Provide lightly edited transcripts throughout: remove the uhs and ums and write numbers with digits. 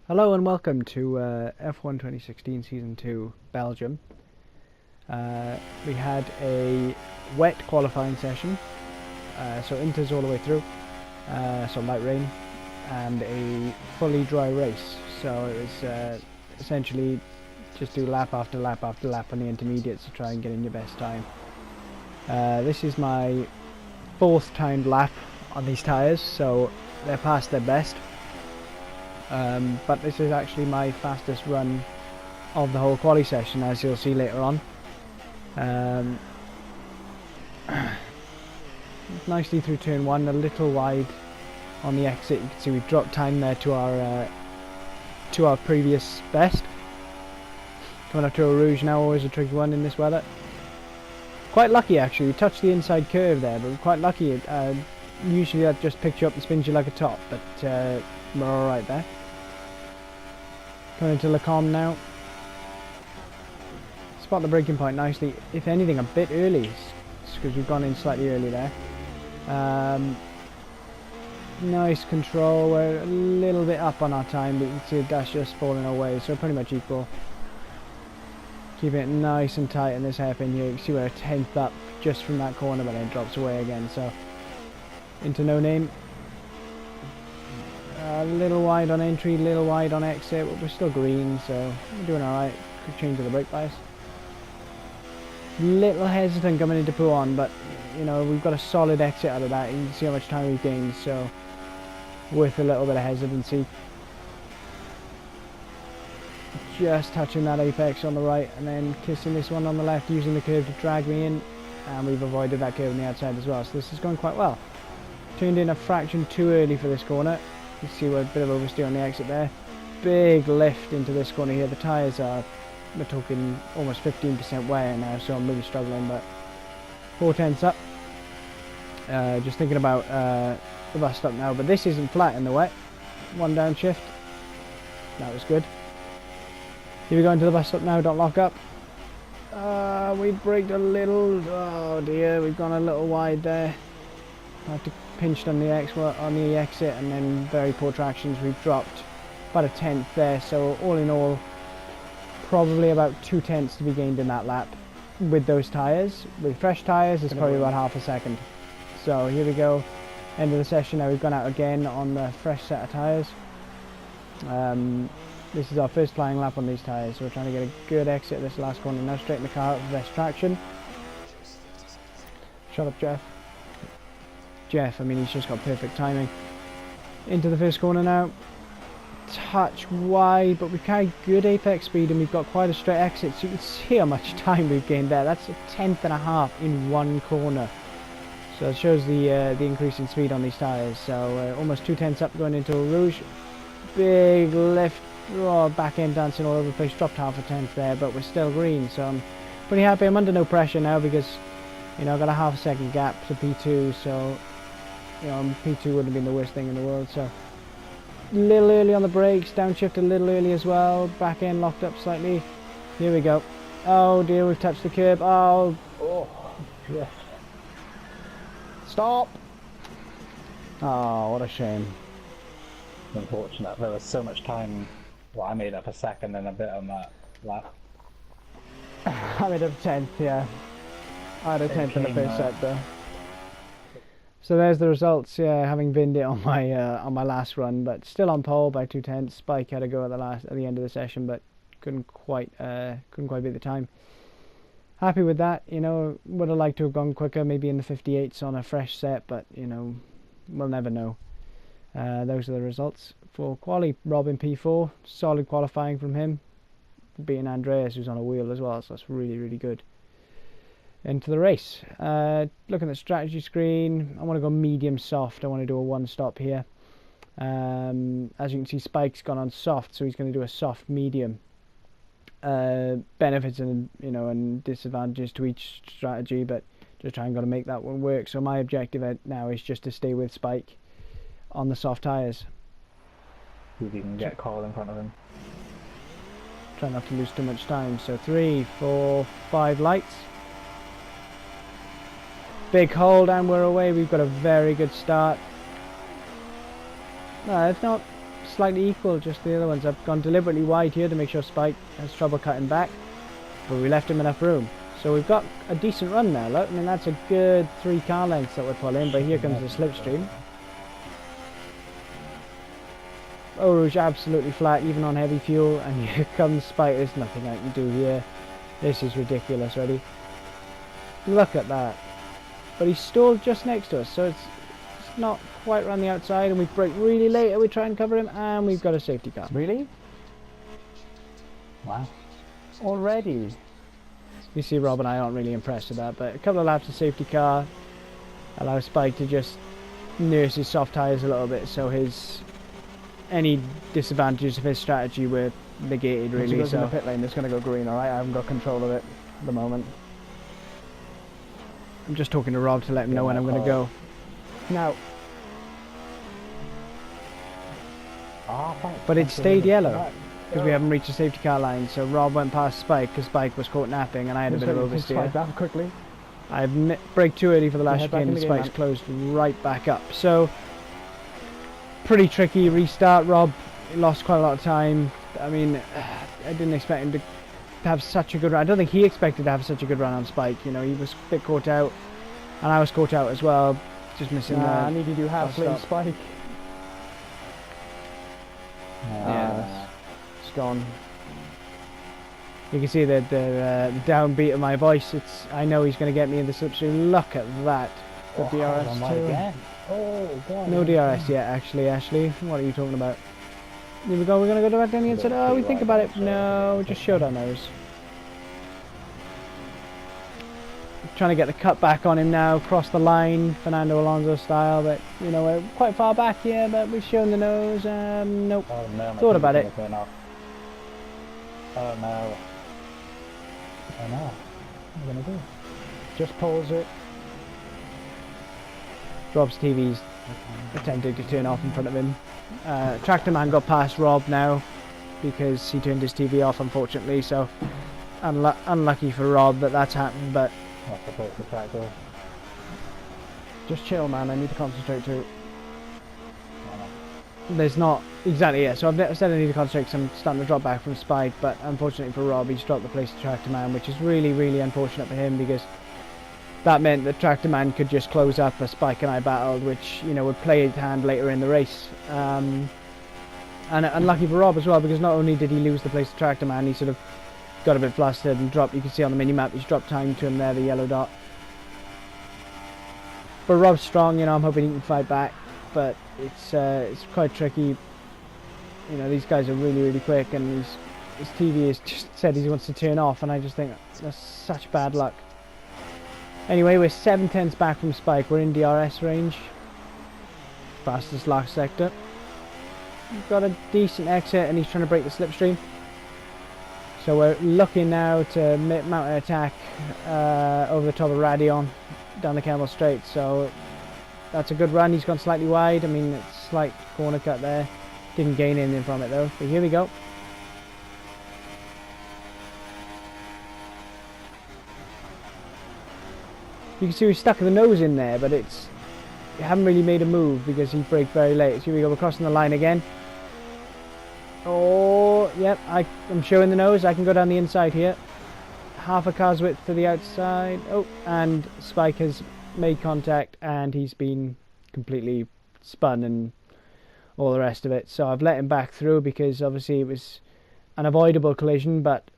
Hello and welcome to F1 2016 Season 2 Belgium. We had a wet qualifying session, so inters all the way through, so light rain, and a fully dry race. So it was essentially just do lap after lap after lap on the intermediates to try and get in your best time. This is my fourth timed lap on these tyres, so they're past their best. But this is actually my fastest run of the whole quali session, as you'll see later on. Nicely through turn 1, a little wide on the exit. You can see we've dropped time there to our previous best. Coming up to a Rouge now, always a tricky one in this weather. Quite lucky actually, we touched the inside curve there, but we're quite lucky. Usually that just picks you up and spins you like a top, but we're alright there. Coming into Le Combe now. Spot the braking point nicely, if anything a bit early, because we've gone in slightly early there. Nice control, we're a little bit up on our time, but you can see the dash just falling away, so pretty much equal. Keeping it nice and tight in this hairpin here. You can see we're a tenth up just from that corner, but then it drops away again, so into no name. A little wide on entry, little wide on exit, but we're still green, so we're doing alright. Quick change of the brake bias. Little hesitant coming into Pouhon, but you know, we've got a solid exit out of that. You can see how much time we've gained, so worth a little bit of hesitancy. Just touching that apex on the right and then kissing this one on the left, using the curve to drag me in, and we've avoided that curve on the outside as well, so this is going quite well. Turned in a fraction too early for this corner. You see we're a bit of oversteer on the exit there. Big lift into this corner here. The tyres are, we're talking almost 15% wear now, so I'm really struggling, but 4 tenths up. Just thinking about the bus stop now, but this isn't flat in the wet. One downshift. That was good. Here we go into the bus stop now, don't lock up. We braked a little, oh dear, we've gone a little wide there. Had to pinched on the exit, and then very poor tractions. We've dropped about a tenth there, so all in all probably about 2 tenths to be gained in that lap with those tyres. With fresh tyres it's probably about half a second. So here we go, end of the session now. We've gone out again on the fresh set of tyres. This is our first flying lap on these tyres, so we're trying to get a good exit this last corner. Now straighten the car out for best traction. Shut up, Jeff, I mean, he's just got perfect timing. Into the first corner now. Touch wide, but we've carried good apex speed and we've got quite a straight exit, so you can see how much time we've gained there. That's a tenth and a half in one corner. So it shows the increase in speed on these tyres. So almost 2 tenths up going into a Rouge. Big lift, back end dancing all over the place. Dropped half a tenth there, but we're still green, so I'm pretty happy. I'm under no pressure now because, you know, I've got a half a second gap to P2, so you know, P2 wouldn't have been the worst thing in the world. So a little early on the brakes, downshift a little early as well, back end locked up slightly. Here we go. Oh dear, we've touched the curb. Oh yeah. Stop. Oh, what a shame. Unfortunate. There was so much time. Well, I made up a second and a bit on that lap. I made up a tenth, yeah. I had a tenth in the first set though. So there's the results. Yeah, having binned it on my last run, but still on pole by 2 tenths. Spike had a go at the end of the session, but couldn't quite beat the time. Happy with that. You know, would have liked to have gone quicker, maybe in the 58s on a fresh set, but you know, we'll never know. Those are the results for quali. Robin P4, solid qualifying from him, beating Andreas, who's on a wheel as well, so that's really, really good. Into the race. Looking at the strategy screen, I want to go medium soft. I want to do a 1 stop here. As you can see, Spike's gone on soft, so he's going to do a soft medium. Benefits and, you know, and disadvantages to each strategy, but just trying to make that one work. So my objective now is just to stay with Spike on the soft tyres. See if you can get Carl in front of him. Try not to lose too much time. So 3, 4, 5 lights. Big hold and we're away. We've got a very good start. No, it's not slightly equal, just the other ones. I've gone deliberately wide here to make sure Spike has trouble cutting back, but we left him enough room. So we've got a decent run now, look. I mean, that's a good 3 car lengths that we're pulling, but here comes the slipstream. Eau Rouge absolutely flat, even on heavy fuel, and here comes Spike. There's nothing I can do here. This is ridiculous, ready? Look at that. But he's stalled just next to us, so it's not quite around the outside, and we brake really late, and we try and cover him, and we've got a safety car. Really? Wow. Already? You see, Rob and I aren't really impressed with that, but a couple of laps of safety car allows Spike to just nurse his soft tyres a little bit, so any disadvantages of his strategy were negated, really. Once he goes in So the pit lane, it's going to go green, alright? I haven't got control of it at the moment. I'm just talking to Rob to let him know when I'm going to go. Now, But it stayed yellow because we haven't reached the safety car line, so Rob went past Spike because Spike was caught napping and I had a bit of oversteer. that quickly. I've braked too early for the last head back chicane in and the game, Spike's man. closed right back up. So, pretty tricky restart. Rob lost quite a lot of time. I mean, I didn't expect him to have such a good run. I don't think he expected to have such a good run on Spike. You know, he was a bit caught out and I was caught out as well. Just missing I need to do half lane stop. Spike. Yeah. It's gone. You can see the downbeat of my voice. I know he's going to get me in the slipstream. Look at that. The DRS too. Again. Oh, God. No DRS yet, actually, Ashley. What are you talking about? Here we go. We're going to go back down the inside. Oh, we think about it. No, just showed our nose. Trying to get the cut back on him now. Cross the line, Fernando Alonso style. But, you know, we're quite far back here, but we've shown the nose. Nope. Oh, no. Thought about it. Oh, no. Oh, no. What are you going to do? Just pause it. Rob's TV's attempting to turn off in front of him. Tractor Man got past Rob now because he turned his TV off, unfortunately. So unlucky for Rob that that's happened, but What's the first tractor? Just chill, man. I need to concentrate too. there's not exactly, yeah. So I've said I need to concentrate because I'm starting to drop back from Spike, but unfortunately for Rob, he's dropped the place to Tractor Man, which is really, really unfortunate for him because that meant that Tractor Man could just close up as Spike and I battled, which, you know, would play his hand later in the race. And unlucky for Rob as well, because not only did he lose the place to Tractor Man, he sort of got a bit flustered and dropped. You can see on the mini-map he's dropped time to him there, the yellow dot. But Rob's strong, you know, I'm hoping he can fight back, but it's quite tricky. You know, these guys are really, really quick, and his TV has just said he wants to turn off, and I just think that's such bad luck. Anyway, we're 7/10ths back from Spike. We're in DRS range. Fastest last sector. We've got a decent exit, and he's trying to break the slipstream. So we're looking now to mount an attack over the top of Radion down the Camel Straight. So that's a good run. He's gone slightly wide. I mean, it's slight corner cut there. Didn't gain anything from it though. But here we go. You can see we stuck the nose in there, but it haven't really made a move because he braked very late. So here we go. We're crossing the line again. Oh, yep. I'm showing the nose. I can go down the inside here. Half a car's width to the outside. Oh, and Spike has made contact and he's been completely spun and all the rest of it. So I've let him back through because obviously it was an avoidable collision, but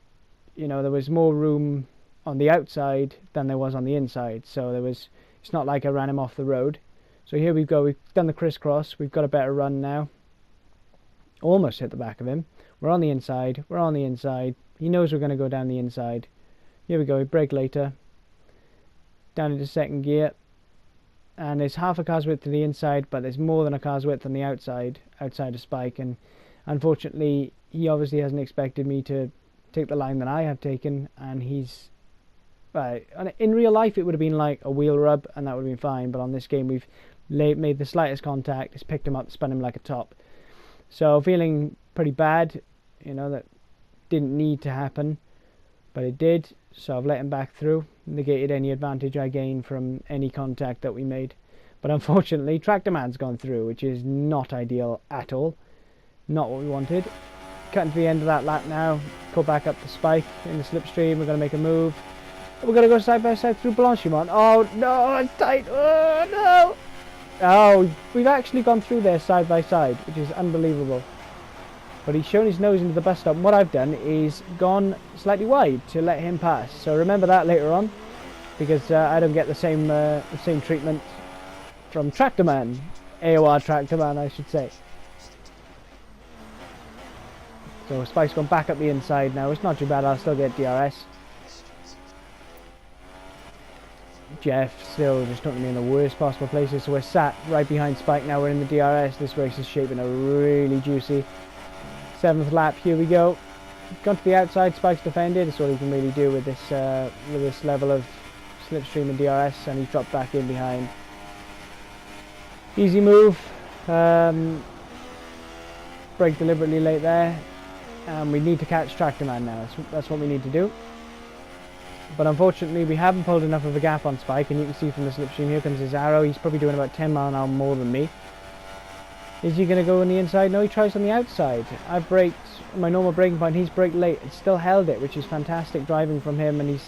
you know, there was more room on the outside than there was on the inside. So it's not like I ran him off the road. So here we go. We've done the crisscross. We've got a better run now. Almost hit the back of him. We're on the inside. We're on the inside. He knows we're going to go down the inside. Here we go. We brake later. Down into second gear. And there's half a car's width to the inside, but there's more than a car's width on the outside of Spike. And unfortunately, he obviously hasn't expected me to take the line that I have taken. And he's... in real life, it would have been like a wheel rub, and that would have been fine. But on this game, we've made the slightest contact. It's picked him up, spun him like a top. So feeling pretty bad, you know, that didn't need to happen, but it did. So I've let him back through, negated any advantage I gained from any contact that we made. But unfortunately, Tractor Man's gone through, which is not ideal at all. Not what we wanted. Cutting to the end of that lap now. Go back up the spike in the slipstream. We're going to make a move. We're going to go side by side through Blanchimont. Oh no, it's tight. Oh no. Oh, we've actually gone through there side by side, which is unbelievable. But he's shown his nose into the bus stop. And what I've done is gone slightly wide to let him pass. So remember that later on, because I don't get the same treatment from Tractorman, AOR Tractorman, I should say. So Spike's gone back up the inside now. It's not too bad. I'll still get DRS. Jeff still just not in the worst possible places. So we're sat right behind Spike now. We're in the DRS. This race is shaping a really juicy 7th lap. Here we go. Gone to the outside. Spike's defended. That's all he can really do with this level of slipstream and DRS, and he's dropped back in behind. Easy move. Brake deliberately late there. And we need to catch Tractorman now. That's what we need to do. But unfortunately we haven't pulled enough of a gap on Spike, and you can see from the slipstream, here comes his arrow. He's probably doing about 10 mile an hour more than me. Is he going to go on the inside? No, he tries on the outside. I've braked my normal braking point. He's braked late and still held it, which is fantastic driving from him. And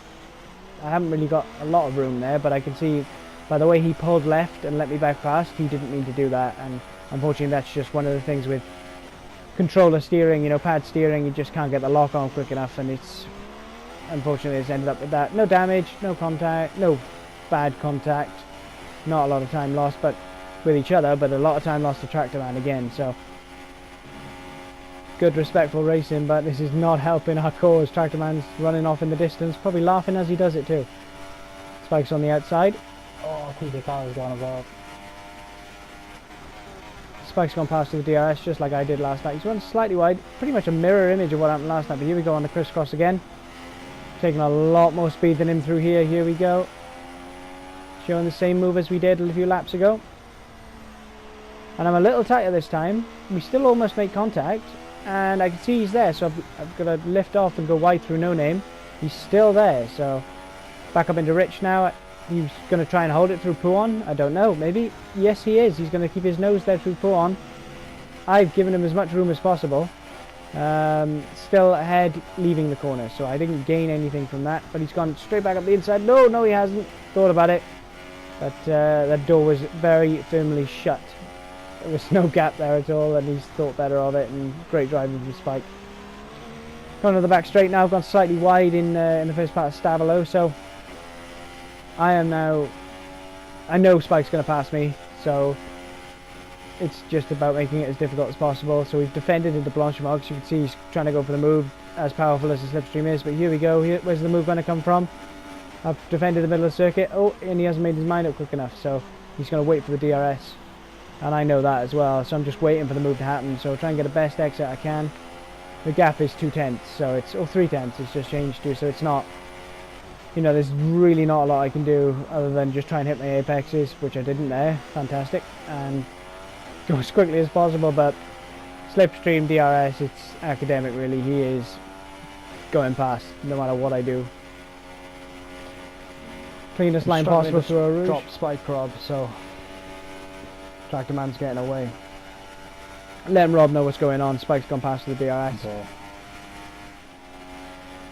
I haven't really got a lot of room there, but I can see by the way he pulled left and let me back past, he didn't mean to do that. And unfortunately that's just one of the things with controller steering, you know, pad steering. You just can't get the lock on quick enough, and unfortunately it's ended up with that. No damage, no contact, no bad contact, not a lot of time lost but with each other, but a lot of time lost to Tractorman again. So good respectful racing, but this is not helping our cause. Tractorman's running off in the distance, probably laughing as he does it too. Spike's on the outside. Oh, TJ Carr's gone as well. Spike's gone past to the DRS just like I did last night. He's run slightly wide, pretty much a mirror image of what happened last night. But here we go on the crisscross again. Taking a lot more speed than him through here. Here we go. Showing the same move as we did a few laps ago. And I'm a little tighter this time. We still almost make contact. And I can see he's there. So I've got to lift off and go wide through No Name. He's still there. So back up into Rich now. He's going to try and hold it through Pouon. I don't know. Maybe. Yes, he is. He's going to keep his nose there through Pouon. I've given him as much room as possible. Still ahead, leaving the corner. So I didn't gain anything from that. But he's gone straight back up the inside. No, he hasn't. Thought about it. But that door was very firmly shut. There was no gap there at all. And he's thought better of it. And great driving from Spike. Going to the back straight now. I've gone slightly wide in the first part of Stavelo. So I am now, I know Spike's going to pass me, so it's just about making it as difficult as possible. So we've defended into Blanchimont. You can see he's trying to go for the move, as powerful as the slipstream is. But here we go. Where's the move going to come from? I've defended the middle of the circuit. Oh, and he hasn't made his mind up quick enough, so he's going to wait for the DRS. And I know that as well, so I'm just waiting for the move to happen. So try and get the best exit I can. The gap is 2/10, so it's, or 3/10, it's just changed to, so it's not, you know, there's really not a lot I can do other than just try and hit my apexes, which I didn't there. Fantastic. And go as quickly as possible, but slipstream DRS, it's academic really. He is going past no matter what I do. Cleanest line possible through a rouge. Drop Spike Rob, so Tractorman's getting away. Let Rob know what's going on. Spike's gone past the DRS. Okay.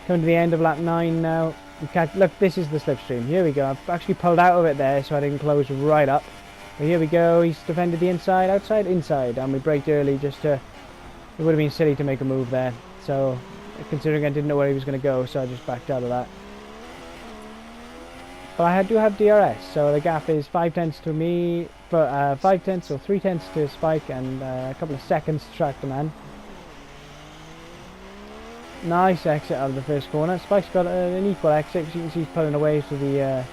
Coming to the end of lap 9 now. Look, this is the slipstream. Here we go. I've actually pulled out of it there so I didn't close right up. But here we go. He's defended the inside, outside, inside. And we braked early just to... It would have been silly to make a move there. So, considering I didn't know where he was going to go, so I just backed out of that. But I do have DRS, so the gap is 5/10 to me, 5/10 or 3/10 to Spike, and a couple of seconds to Tractorman. Nice exit out of the first corner. Spike's got an equal exit, because you can see he's pulling away to the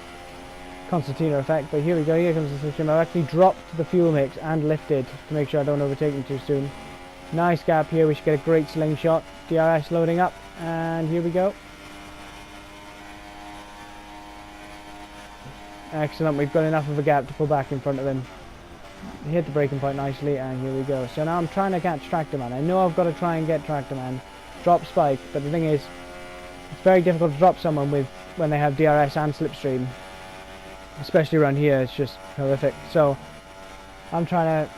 concertina effect. But here we go, here comes the slipstream. I've actually dropped the fuel mix and lifted to make sure I don't overtake him too soon. Nice gap here, we should get a great slingshot. DRS loading up, and here we go. Excellent, we've got enough of a gap to pull back in front of him. He hit the braking point nicely, and here we go. So now I'm trying to catch Tractorman. I know I've got to try and get Tractorman. Drop Spike, but the thing is, it's very difficult to drop someone when they have DRS and slipstream. Especially around here, it's just horrific. So I'm trying to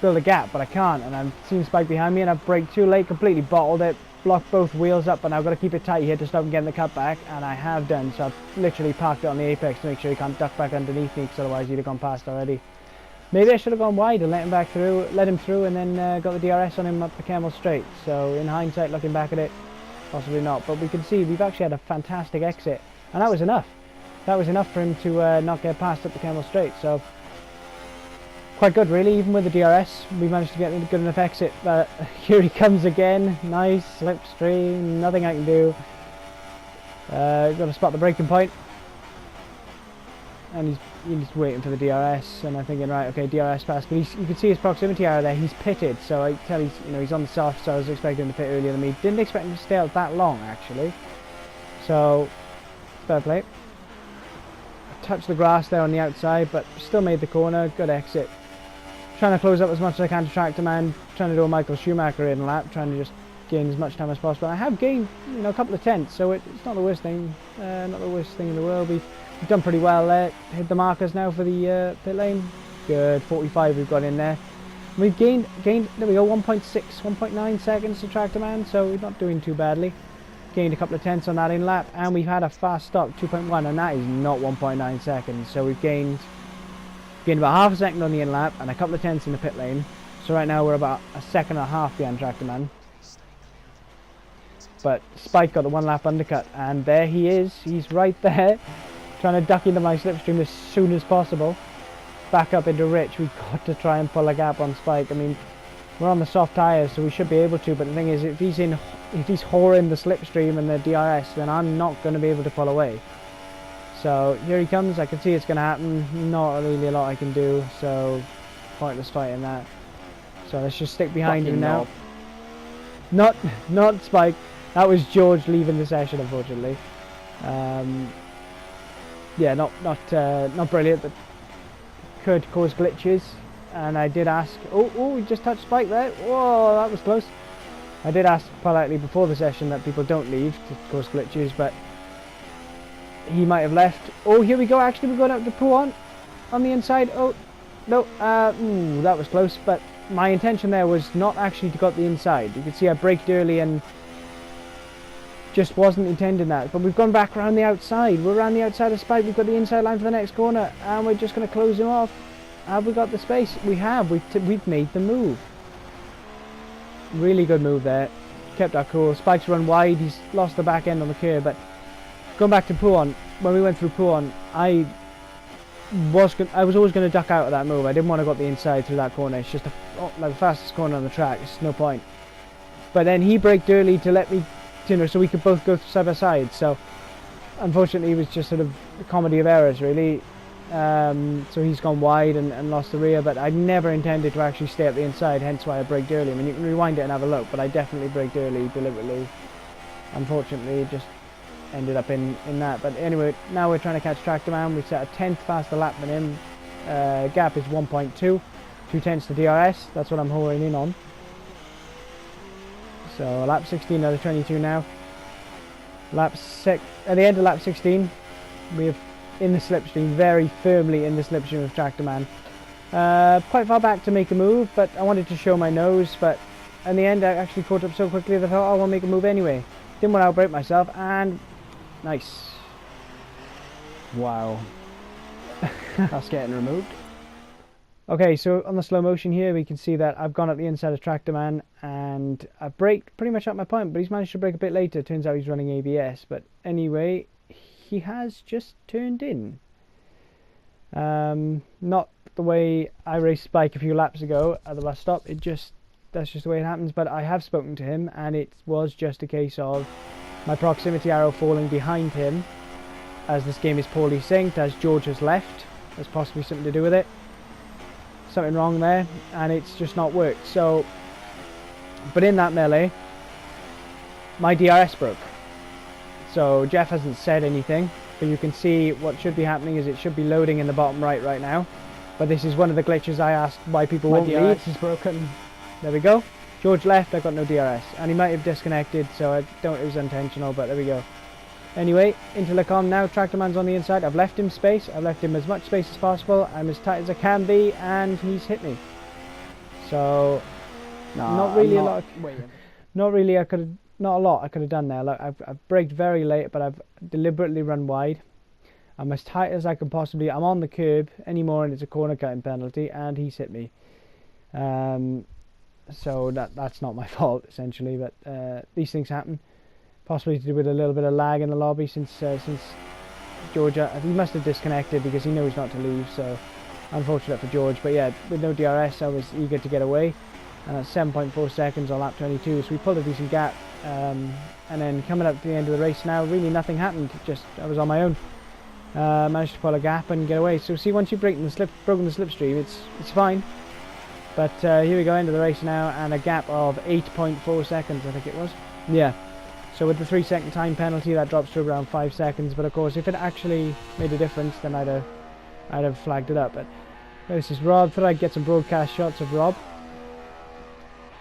build a gap, but I can't, and I'm seeing Spike behind me, and I've braked too late, completely bottled it, blocked both wheels up, and I've got to keep it tight here to stop him getting the cut back, and I have done, so I've literally parked it on the apex to make sure he can't duck back underneath me, because otherwise he'd have gone past already. Maybe I should have gone wide and let him through, and then got the DRS on him up the Camel Straight. So in hindsight, looking back at it, possibly not. But we can see we've actually had a fantastic exit, and that was enough. That was enough for him to not get past up the Camel Straight. So quite good, really. Even with the DRS, we managed to get a good enough exit. But here he comes again. Nice slipstream. Nothing I can do. Got to spot the braking point. And he's waiting for the DRS, and I'm thinking, right, okay, DRS passed, but you can see his proximity error there. He's pitted, so I tell he's on the soft, so I was expecting him to pit earlier than me. Didn't expect him to stay out that long, actually. So fair play. Touched the grass there on the outside, but still made the corner. Good exit. Trying to close up as much as I can to Tractor Man. Trying to do a Michael Schumacher in lap, trying to just gain as much time as possible. I have gained, a couple of tenths, so it's not the worst thing. Not the worst thing in the world. We've done pretty well there. Hit the markers now for the pit lane. Good, 45 we've got in there. We've gained, there we go, 1.6, 1.9 seconds to Tractor Man, so we're not doing too badly. Gained a couple of tenths on that in lap, and we've had a fast stop, 2.1, and that is not 1.9 seconds. So we've gained about half a second on the in lap, and a couple of tenths in the pit lane. So right now we're about a second and a half behind Tractor Man. But Spike got the one lap undercut, and there he is. He's right there, trying to duck into my slipstream as soon as possible. Back up into Rich. We've got to try and pull a gap on Spike. I mean, we're on the soft tyres, so we should be able to, but the thing is, if he's whoring the slipstream and the DRS, then I'm not going to be able to pull away. So here he comes. I can see it's going to happen. Not really a lot I can do, so pointless fighting that. So let's just stick behind him now. Not Spike. That was George leaving the session, unfortunately. Yeah, not brilliant, but could cause glitches. And I did ask. Oh, we just touched Spike there. Whoa, that was close. I did ask politely before the session that people don't leave to cause glitches, but he might have left. Oh, here we go. Actually, we're going up to Pouan on the inside. Oh, no. That was close, but my intention there was not actually to go up the inside. You can see I braked early and just wasn't intending that. But we've gone back around the outside. We're around the outside of Spike. We've got the inside line for the next corner, and we're just going to close him off. Have we got the space? We have. We've made the move. Really good move there. Kept our cool. Spike's run wide. He's lost the back end on the curve. But going back to Pouan, when we went through Pouan, I was always going to duck out of that move. I didn't want to go up the inside through that corner. It's just like the fastest corner on the track. It's no point. But then he braked early to let me, so we could both go side by side. So unfortunately, it was just sort of a comedy of errors, really. So he's gone wide and lost the rear, but I never intended to actually stay up the inside, hence why I braked early. I mean, you can rewind it and have a look, but I definitely braked early deliberately. Unfortunately, it just ended up in that. But anyway, now we're trying to catch Tractor Man. We set a 10th faster lap than him. Gap is 1.2, 2 tenths to DRS. That's what I'm holding in on. So lap 16 out of 22 now. At the end of lap 16, we have in the slipstream, very firmly in the slipstream of Tractor Man. Quite far back to make a move, but I wanted to show my nose, but in the end I actually caught up so quickly that I thought, oh, I'll make a move anyway. Didn't want to outbrake myself, and nice. Wow. That's getting removed. Okay, so on the slow motion here we can see that I've gone up the inside of Tractor Man and I've braked pretty much at my point, but he's managed to brake a bit later. Turns out he's running ABS, but anyway, he has just turned in. Not the way I raced Spike a few laps ago at the bus stop. That's just the way it happens. But I have spoken to him, and it was just a case of my proximity arrow falling behind him, as this game is poorly synced, as George has left. There's possibly something to do with it. Something wrong there, and it's just not worked. So, but in that melee, my DRS broke. So Jeff hasn't said anything, but you can see what should be happening is it should be loading in the bottom right now. But this is one of the glitches I asked why people won't leave. My DRS is broken. There we go. George left, I got no DRS. And he might have disconnected, so it was unintentional, but there we go. Anyway, into Lecom now. Tractor Man's on the inside. I've left him space. I've left him as much space as possible. I'm as tight as I can be, and he's hit me. So Nah, not really I'm a lot. waiting. Not really. Not a lot I could have done there. Like I've braked very late, but I've deliberately run wide. I'm as tight as I can possibly. I'm on the curb anymore, and it's a corner cutting penalty, and he's hit me. So that's not my fault essentially, but these things happen. Possibly to do with a little bit of lag in the lobby since Georgia. He must have disconnected because he knows not to leave. So unfortunate for George. But yeah, with no DRS, I was eager to get away. And at 7.4 seconds on lap 22, so we pulled a decent gap. And then coming up to the end of the race now, really nothing happened. Just I was on my own. Managed to pull a gap and get away. So see, once you've broken the slipstream, it's fine. But here we go, end of the race now, and a gap of 8.4 seconds, I think it was. Yeah. So with the 3-second time penalty, that drops to around 5 seconds. But of course, if it actually made a difference, then I'd have flagged it up. But this is Rob. Thought I'd get some broadcast shots of Rob.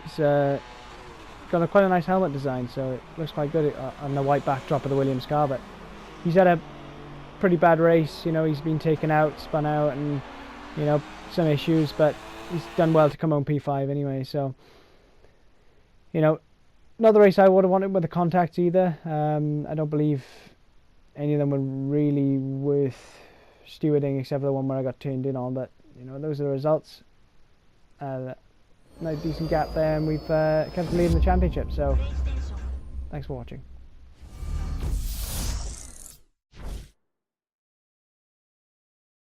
He's got quite a nice helmet design, so it looks quite good on the white backdrop of the Williams car. But he's had a pretty bad race. You know, he's been taken out, spun out, and you know, some issues. But he's done well to come home P5 anyway. So you know, not the race I would have wanted with the contacts either. I don't believe any of them were really worth stewarding, except for the one where I got turned in on. But you know, those are the results. Nice decent gap there, and we've kept the lead in the championship. So thanks for watching.